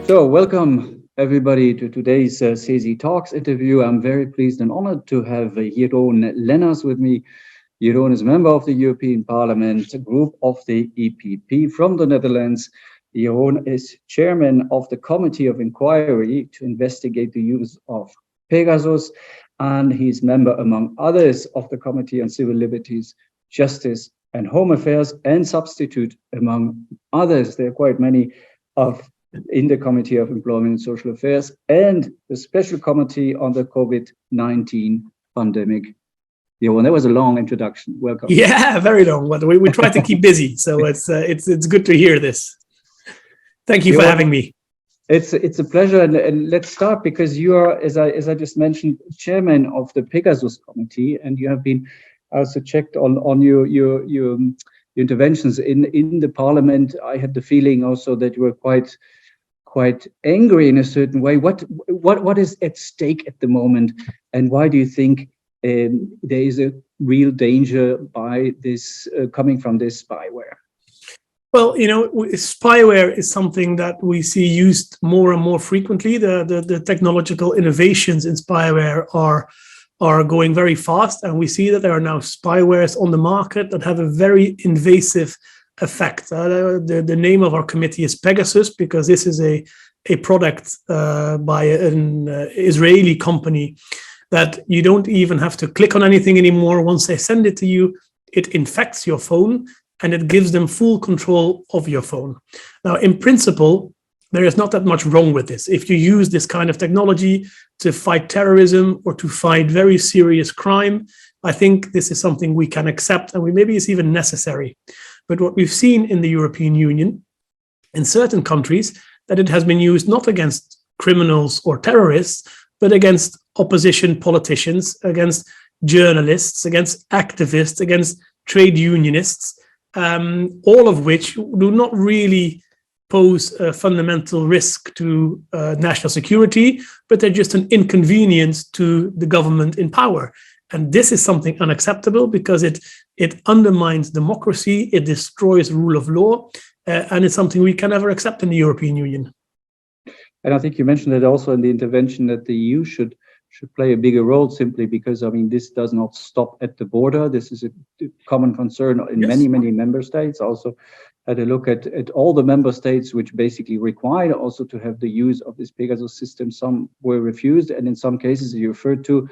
So, welcome everybody to today's CESI Talks interview. I'm very pleased and honored to have Jeroen Lenaers with me. Jeroen is a member of the European Parliament, group of the EPP from the Netherlands. Jeroen is chairman of the Committee of Inquiry to investigate the use of Pegasus, and he's member, among others, of the Committee on Civil Liberties, Justice and Home Affairs, and substitute, among others. There are quite many in the Committee of Employment and Social Affairs and the Special Committee on the COVID-19 pandemic. Jeroen, that was a long introduction. Welcome. Yeah, very long. But we try to keep busy, so it's good to hear this. Thank you for having me. It's a pleasure, and let's start because you are, as I just mentioned, chairman of the Pegasus committee, and you have been also checked on your interventions in the parliament. I had the feeling also that you were quite angry in a certain way. What is at stake at the moment, and why do you think there is a real danger by this coming from this spyware? Well, spyware is something that we see used more and more frequently. The technological innovations in spyware are going very fast, and we see that there are now spywares on the market that have a very invasive effect. The name of our committee is Pegasus because this is a product by an Israeli company that you don't even have to click on anything anymore. Once they send it to you, it infects your phone and it gives them full control of your phone. Now, in principle, there is not that much wrong with this. If you use this kind of technology to fight terrorism or to fight very serious crime, I think this is something we can accept, and maybe it's even necessary. But what we've seen in the European Union, in certain countries, that it has been used not against criminals or terrorists, but against opposition politicians, against journalists, against activists, against trade unionists, all of which do not really pose a fundamental risk to national security, but they're just an inconvenience to the government in power. And this is something unacceptable because it undermines democracy, it destroys rule of law, and it's something we can never accept in the European Union. And I think you mentioned it also in the intervention that the EU should play a bigger role, simply because, this does not stop at the border. This is a common concern in many member states. Also had a look at all the member states which basically require also to have the use of this Pegasus system. Some were refused, and in some cases you referred to,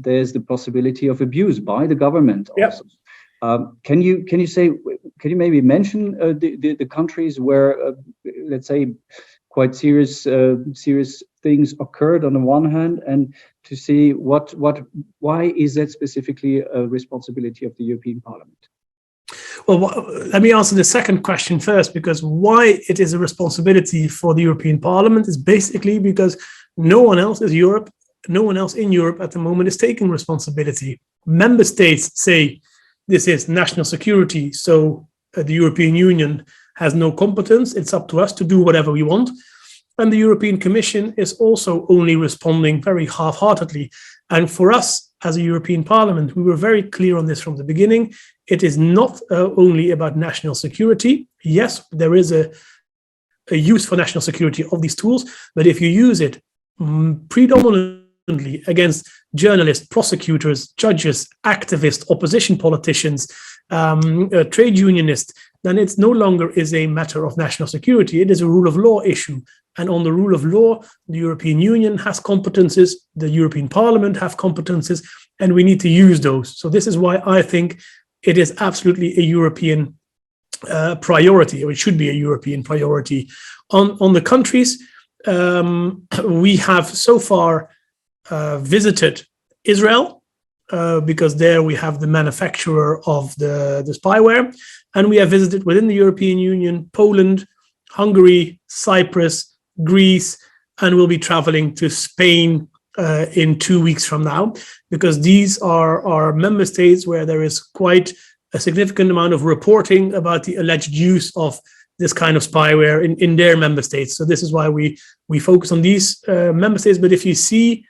there's the possibility of abuse by the government also. Can you maybe mention the countries where let's say quite serious things occurred on the one hand, and to see why is that specifically a responsibility of the European Parliament? Well, let me answer the second question first, because why it is a responsibility for the European Parliament is basically because no one else in Europe at the moment is taking responsibility. Member states say this is national security, so the European Union has no competence. It's up to us to do whatever we want. And the European Commission is also only responding very half-heartedly. And for us, as a European Parliament, we were very clear on this from the beginning. It is not only about national security. Yes, there is a use for national security of these tools, but if you use it predominantly against journalists, prosecutors, judges, activists, opposition politicians, trade unionists, then it no longer is a matter of national security. It is a rule of law issue. And on the rule of law, the European Union has competences, the European Parliament have competences, and we need to use those. So this is why I think it is absolutely a European priority, or it should be a European priority. On the countries, we have so far visited Israel, because there we have the manufacturer of the spyware, and we have visited within the European Union, Poland, Hungary, Cyprus, Greece, and we'll be traveling to Spain in 2 weeks from now, because these are member states where there is quite a significant amount of reporting about the alleged use of this kind of spyware in their member states. So this is why we focus on these member states. But if you see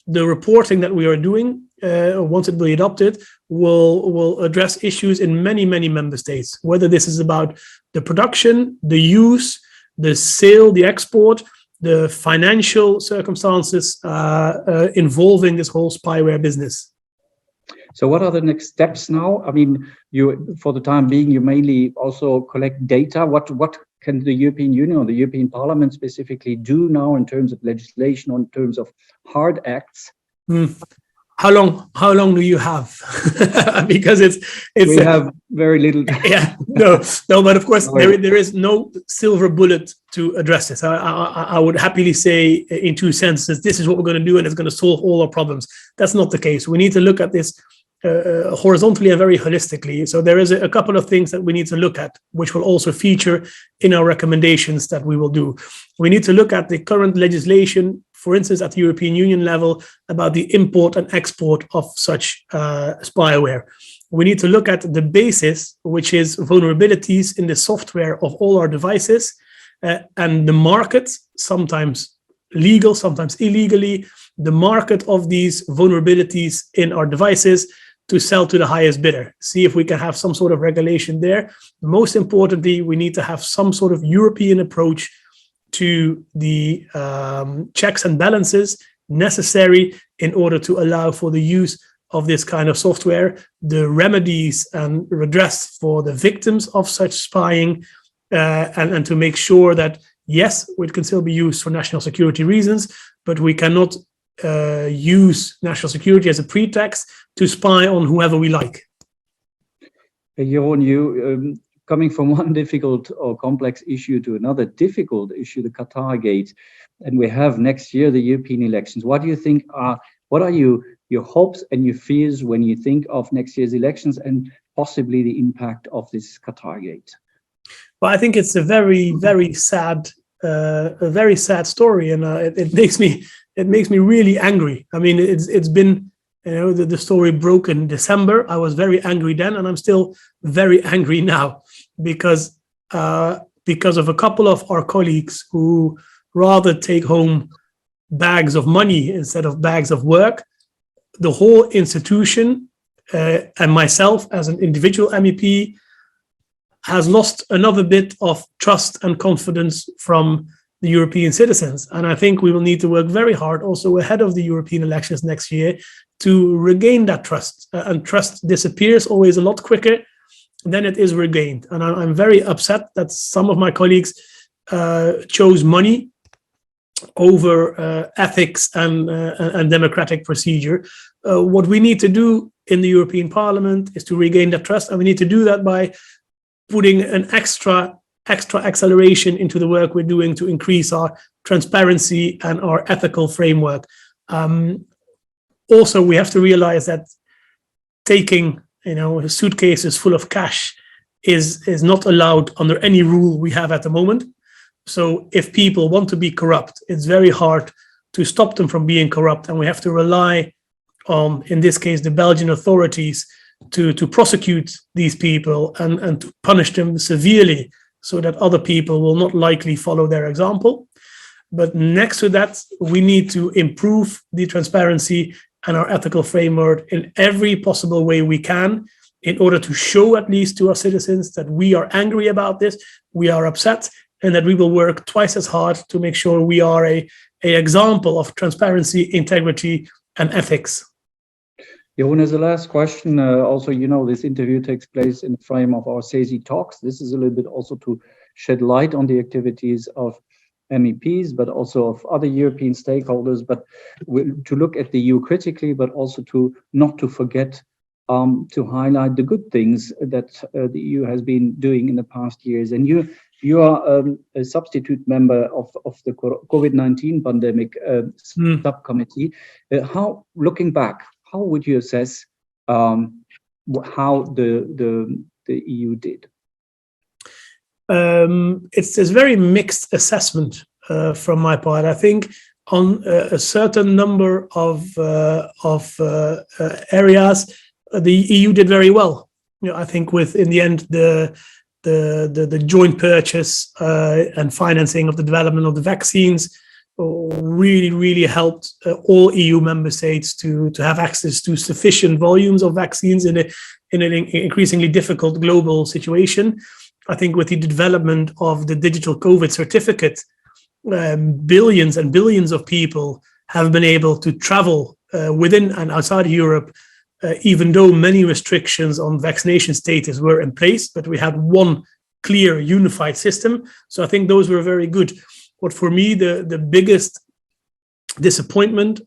the reporting that we are doing, once it will be adopted, will address issues in many member states, whether this is about the production, the use, the sale, the export, the financial circumstances involving this whole spyware business. So what are the next steps now? I mean, you, for the time being, you mainly also collect data. What can the European Union or the European Parliament specifically do now in terms of legislation, or in terms of hard acts? How long do you have? Because it's we have very little. Yeah, no, but of course there is no silver bullet to address this. I would happily say in two sentences, this is what we're going to do and it's going to solve all our problems. That's not the case. We need to look at this horizontally and very holistically. So there is a couple of things that we need to look at, which will also feature in our recommendations that we will do. We need to look at the current legislation, for instance, at the European Union level, about the import and export of such spyware. We need to look at the basis, which is vulnerabilities in the software of all our devices, and the market, sometimes legal, sometimes illegally, the market of these vulnerabilities in our devices to sell to the highest bidder. See if we can have some sort of regulation there. Most importantly, we need to have some sort of European approach to the checks and balances necessary in order to allow for the use of this kind of software, the remedies and redress for the victims of such spying, and to make sure that, yes, it can still be used for national security reasons, but we cannot use national security as a pretext to spy on whoever we like. Jeroen, you coming from one difficult or complex issue to another difficult issue, the Qatar Gate, and we have next year the European elections. What do you think what are your hopes and your fears when you think of next year's elections and possibly the impact of this Qatar Gate? Well, I think it's a very, very sad story, and it makes me really angry. I mean, it's been, the story broke in December. I was very angry then, and I'm still very angry now because of a couple of our colleagues who rather take home bags of money instead of bags of work. The whole institution and myself as an individual MEP has lost another bit of trust and confidence from the European citizens. And I think we will need to work very hard also ahead of the European elections next year to regain that trust. And trust disappears always a lot quicker than it is regained. And I'm very upset that some of my colleagues chose money over ethics and democratic procedure. What we need to do in the European Parliament is to regain that trust. And we need to do that by putting an extra acceleration into the work we're doing to increase our transparency and our ethical framework. Also, we have to realize that taking suitcases full of cash is not allowed under any rule we have at the moment. So if people want to be corrupt, it's very hard to stop them from being corrupt, and we have to rely on, in this case, the Belgian authorities to prosecute these people and to punish them severely so that other people will not likely follow their example. But next to that, we need to improve the transparency and our ethical framework in every possible way we can in order to show at least to our citizens that we are angry about this, we are upset, and that we will work twice as hard to make sure we are an example of transparency, integrity, and ethics. Jeroen, as the last question, also, this interview takes place in the frame of our CESI Talks. This is a little bit also to shed light on the activities of MEPs, but also of other European stakeholders, but to look at the EU critically, but also not to forget to highlight the good things that the EU has been doing in the past years. And you are a substitute member of the COVID-19 pandemic subcommittee. Looking back, how would you assess how the EU did? It's a very mixed assessment from my part. I think on a certain number of areas, the EU did very well. I think in the end the joint purchase and financing of the development of the vaccines really helped all EU member states to have access to sufficient volumes of vaccines in an increasingly difficult global situation. I think with the development of the digital COVID certificate, billions and billions of people have been able to travel within and outside Europe, even though many restrictions on vaccination status were in place, but we had one clear unified system. So I think those were very good. But for me, the biggest disappointment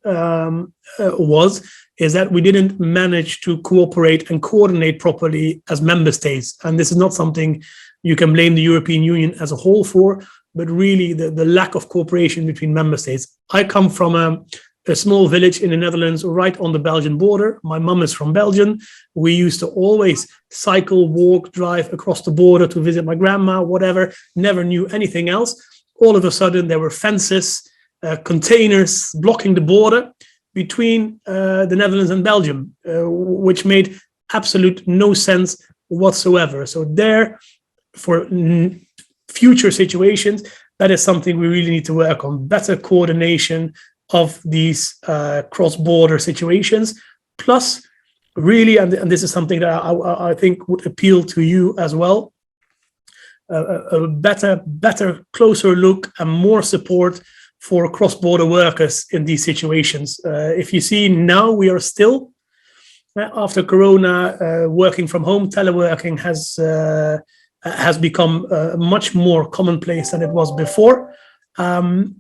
is that we didn't manage to cooperate and coordinate properly as member states. And this is not something you can blame the European Union as a whole for, but really the lack of cooperation between member states. I come from a small village in the Netherlands, right on the Belgian border. My mum is from Belgium. We used to always cycle, walk, drive across the border to visit my grandma, whatever, never knew anything else. All of a sudden, there were fences, containers blocking the border between the Netherlands and Belgium, which made absolute no sense whatsoever. So there, for future situations, that is something we really need to work on, better coordination of these cross-border situations. Plus, really, and this is something that I think would appeal to you as well, a better, closer look and more support for cross-border workers in these situations. If you see now, we are still, after Corona, working from home, teleworking has become much more commonplace than it was before.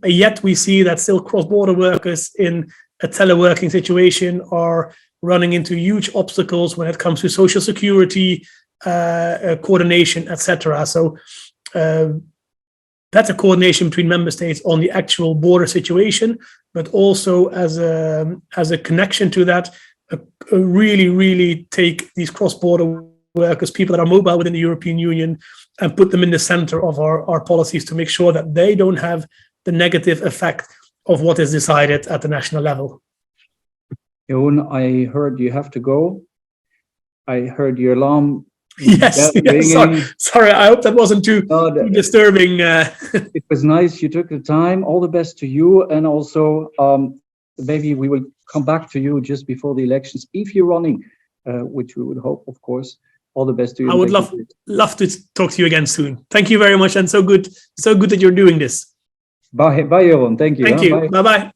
Yet we see that still cross-border workers in a teleworking situation are running into huge obstacles when it comes to social security, coordination, etc. So better coordination between member states on the actual border situation, but also as a connection to that, really take these cross-border workers, people that are mobile within the European Union, and put them in the center of our policies to make sure that they don't have the negative effect of what is decided at the national level. Jeroen, I heard you have to go. I heard your alarm. Yes, sorry, I hope that wasn't too disturbing. It was nice you took the time. All the best to you, and also maybe we will come back to you just before the elections if you're running, which we would hope, of course. All the best to you. I would love to talk to you again soon. Thank you very much, and so good that you're doing this. Bye, Jeroen. Thank you. Thank you. Bye bye.